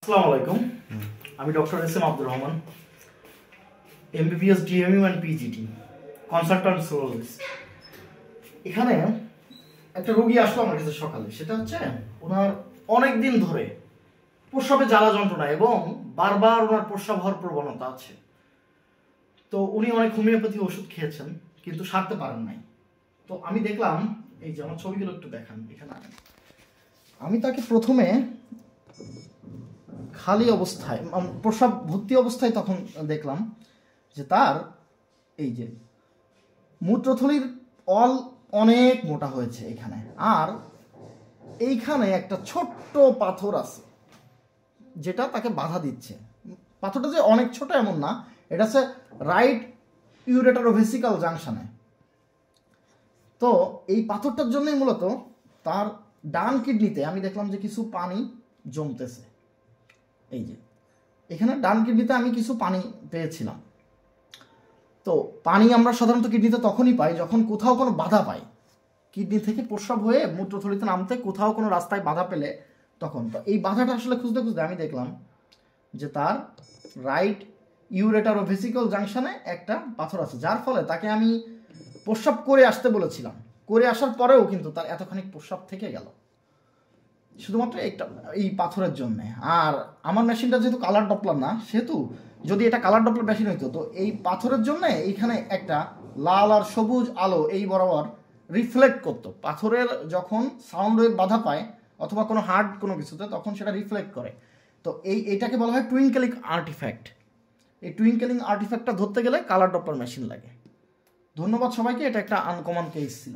আসসালামু আলাইকুম। আমি doctor S M Abdur Rahman, MBBS DMU and PGT consultant sonologist. এখানে একটা রোগী আসলো আমার কাছে সকালে। সেটা হচ্ছে ওনার অনেক দিন ধরে প্রস্রাবে জ্বালা যন্ত্রণা এবং বারবার ওনার প্রস্রাব হওয়ার প্রবণতা আছে। তো উনি অনেক হোমিওপ্যাথি ওষুধ খেয়েছেন কিন্তু সারতে পারেন নাই। তো আমি দেখলাম, এই যে আমার ছবিগুলো একটু দেখান এখানে। আমি তাকে প্রথমে খালি অবস্থায়, প্রস্রাব ভর্তি অবস্থায় তখন দেখলাম যে তার এই যে মূত্রথলির অল অনেক মোটা হয়েছে এখানে, আর এইখানে একটা ছোট্ট পাথর আছে যেটা তাকে বাধা দিচ্ছে। পাথরটা যে অনেক ছোট এমন না, এটা হচ্ছে রাইট ইউরেটারোভেসিক্যাল জাংশনে। তো এই পাথরটার জন্যই মূলত তার ডান কিডনিতে আমি দেখলাম যে কিছু পানি জমতেছে। এই যে এখানে ডান কিডনিতে আমি কিছু পানি পেয়েছিলাম। তো পানি আমরা সাধারণত কিডনিতে তখনই পাই যখন কোথাও কোনো বাধা পাই। কিডনি থেকে প্রস্রাব হয়ে মূত্রথলিতে নামতে কোথাও কোনো রাস্তায় বাধা পেলে তখন। তো এই বাধাটা আসলে খুঁজতে খুঁজতে আমি দেখলাম যে তার রাইট ইউরেটারোভেসিক্যাল জাংশনে একটা পাথর আছে, যার ফলে তাকে আমি প্রস্রাব করে আসতে বলেছিলাম। করে আসার পরেও কিন্তু তার এতখানি প্রস্রাব থেকে গেল শুধুমাত্র এই পাথরের জন্য। আর আমার মেশিনটা যেহেতু কালার ডপলার না, সেহেতু যদি এটা কালার ডপলার মেশিন হইতো তো এই পাথরের জন্য এইখানে একটা লাল আর সবুজ আলো এই বরাবর রিফ্লেক্ট করতো। পাথরের যখন সাউন্ড ওয়েভ বাধা পায় অথবা কোনো হার্ড কোনো কিছুতে, তখন সেটা রিফ্লেক্ট করে। তো এটাকে বলা হয় টুইঙ্কেলিং আর্টিফ্যাক্ট। এই টুইঙ্কেলিং আর্টিফ্যাক্টটা ধরতে গেলে কালার ডপলার মেশিন লাগে। ধন্যবাদ সবাইকে। এটা একটা আনকমন কেস ছিল।